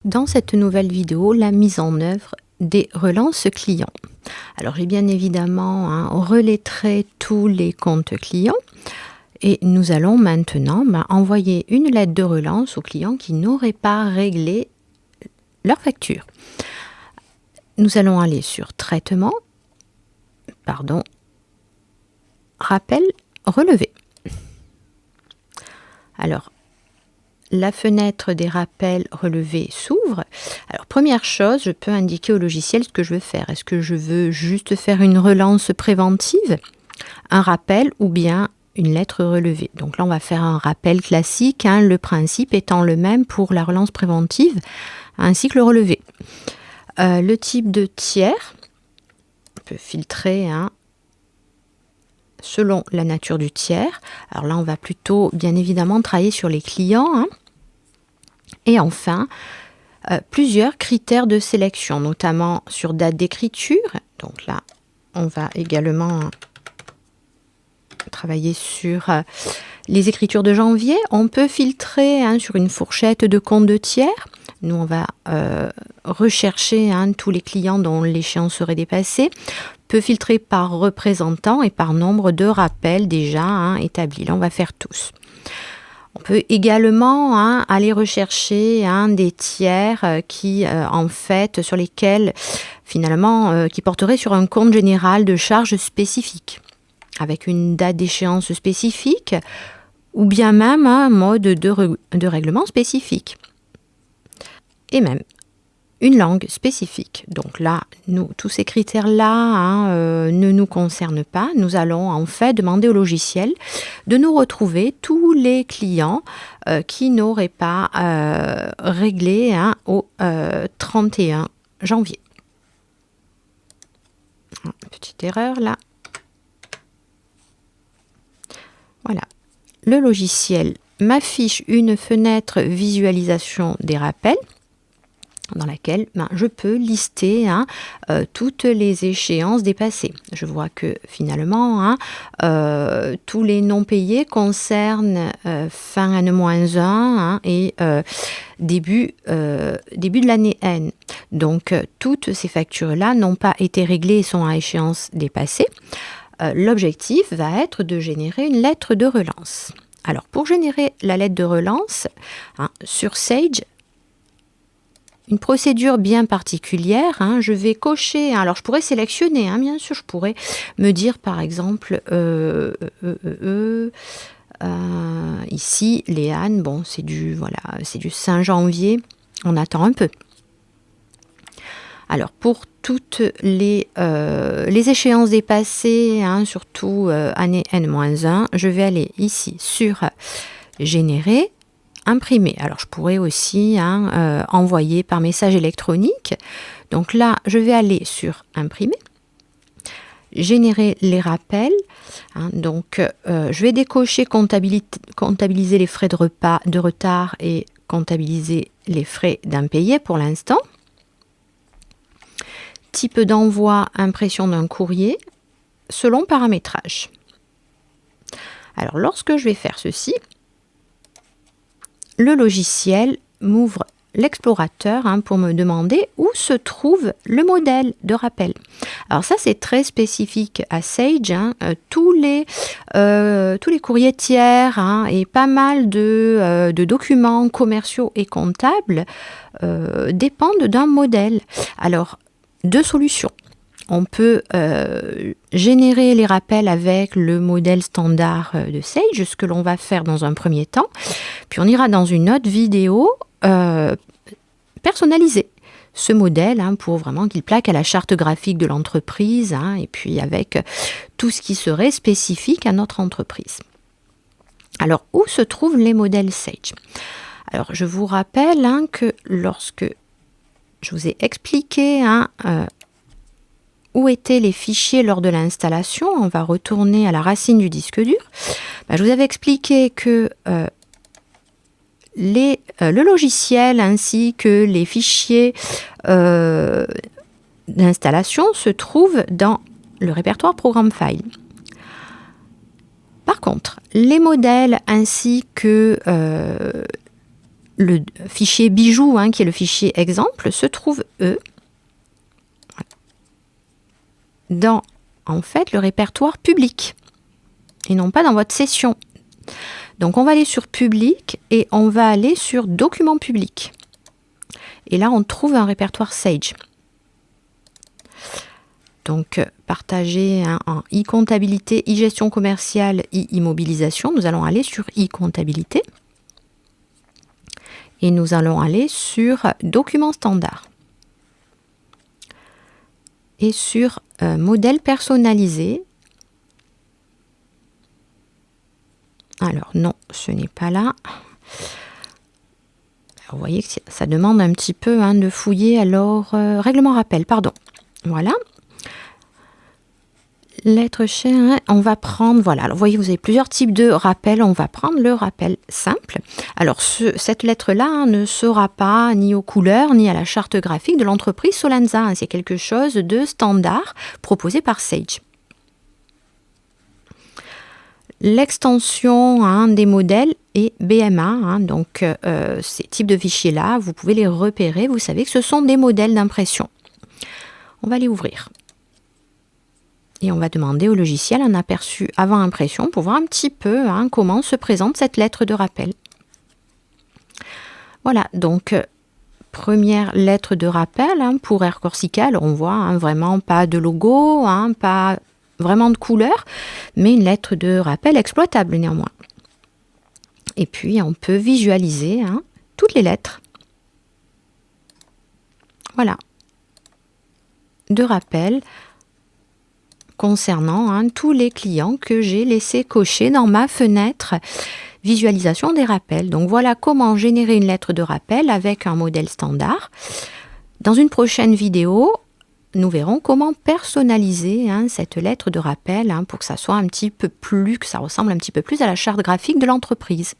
Dans cette nouvelle vidéo, la mise en œuvre des relances clients. Alors j'ai bien évidemment relettré tous les comptes clients et nous allons maintenant envoyer une lettre de relance aux clients qui n'auraient pas réglé leur facture. Nous allons aller sur traitement, rappel relevé. Alors, la fenêtre des rappels relevés s'ouvre. Alors, première chose, je peux indiquer au logiciel ce que je veux faire. Est-ce que je veux juste faire une relance préventive, un rappel ou bien une lettre relevée? Donc là, on va faire un rappel classique, le principe étant le même pour la relance préventive ainsi que le relevé. Le type de tiers, on peut filtrer selon la nature du tiers. Alors là, on va plutôt, bien évidemment, travailler sur les clients. Et enfin, plusieurs critères de sélection, notamment sur date d'écriture. Donc là, on va également travailler sur les écritures de janvier. On peut filtrer sur une fourchette de compte de tiers. Nous, on va rechercher tous les clients dont l'échéance serait dépassée. On peut filtrer par représentant et par nombre de rappels déjà établis. Là, on va faire tous. On peut également aller rechercher des tiers qui, sur lesquels, finalement, qui porteraient sur un compte général de charges spécifiques, avec une date d'échéance spécifique, ou bien même un mode de règlement spécifique. Et même une langue spécifique. Donc là, tous ces critères-là ne nous concernent pas. Nous allons en fait demander au logiciel de nous retrouver tous les clients qui n'auraient pas réglé au 31 janvier. Petite erreur là. Voilà. Le logiciel m'affiche une fenêtre visualisation des rappels, dans laquelle je peux lister toutes les échéances dépassées. Je vois que finalement, tous les non payés concernent fin N-1 et début de l'année N. Donc, toutes ces factures-là n'ont pas été réglées et sont à échéance dépassée. L'objectif va être de générer une lettre de relance. Alors, pour générer la lettre de relance, sur Sage, une procédure bien particulière, je vais cocher, alors je pourrais sélectionner, bien sûr, je pourrais me dire par exemple, ici, Léane, bon, c'est du 5 janvier, on attend un peu. Alors, pour toutes les échéances dépassées, surtout année N-1, je vais aller ici sur Générer, imprimer. Alors, je pourrais aussi envoyer par message électronique. Donc là, je vais aller sur Imprimer, générer les rappels. Donc, je vais décocher comptabiliser les frais de retard et comptabiliser les frais d'impayé pour l'instant. Type d'envoi, impression d'un courrier, selon paramétrage. Alors, lorsque je vais faire ceci, le logiciel m'ouvre l'explorateur pour me demander où se trouve le modèle de rappel. Alors ça, c'est très spécifique à Sage. Tous les courriers tiers et pas mal de documents commerciaux et comptables dépendent d'un modèle. Alors, deux solutions. On peut générer les rappels avec le modèle standard de Sage, ce que l'on va faire dans un premier temps. Puis on ira dans une autre vidéo personnaliser ce modèle pour vraiment qu'il plaque à la charte graphique de l'entreprise et puis avec tout ce qui serait spécifique à notre entreprise. Alors, où se trouvent les modèles Sage? Alors, je vous rappelle que lorsque je vous ai expliqué où étaient les fichiers lors de l'installation, on va retourner à la racine du disque dur. Je vous avais expliqué que le logiciel ainsi que les fichiers d'installation se trouvent dans le répertoire Programme File. Par contre, les modèles ainsi que le fichier bijoux, qui est le fichier exemple, se trouve dans en fait le répertoire public et non pas dans votre session. Donc on va aller sur public et on va aller sur documents publics. Et là on trouve un répertoire Sage. Donc partagé en e-comptabilité, e-gestion commerciale, e-immobilisation. Nous allons aller sur e-comptabilité. Et nous allons aller sur documents standards. Et sur modèle personnalisé. Alors non, ce n'est pas là. Alors, vous voyez que ça demande un petit peu de fouiller. Alors, règlement rappel, pardon. Voilà. Lettre chère, on va prendre, voilà, alors vous voyez, vous avez plusieurs types de rappels, on va prendre le rappel simple. Alors cette lettre-là ne sera pas ni aux couleurs, ni à la charte graphique de l'entreprise Solenza, c'est quelque chose de standard proposé par Sage. L'extension des modèles est BMA, donc ces types de fichiers-là, vous pouvez les repérer, vous savez que ce sont des modèles d'impression. On va les ouvrir. Et on va demander au logiciel un aperçu avant impression pour voir un petit peu comment se présente cette lettre de rappel. Voilà, donc première lettre de rappel pour Air Corsica. Alors on voit vraiment pas de logo, pas vraiment de couleur, mais une lettre de rappel exploitable néanmoins. Et puis on peut visualiser toutes les lettres. Voilà, de rappel concernant tous les clients que j'ai laissé cocher dans ma fenêtre visualisation des rappels. Donc voilà comment générer une lettre de rappel avec un modèle standard. Dans une prochaine vidéo, nous verrons comment personnaliser cette lettre de rappel pour que ça soit un petit peu plus, que ça ressemble un petit peu plus à la charte graphique de l'entreprise.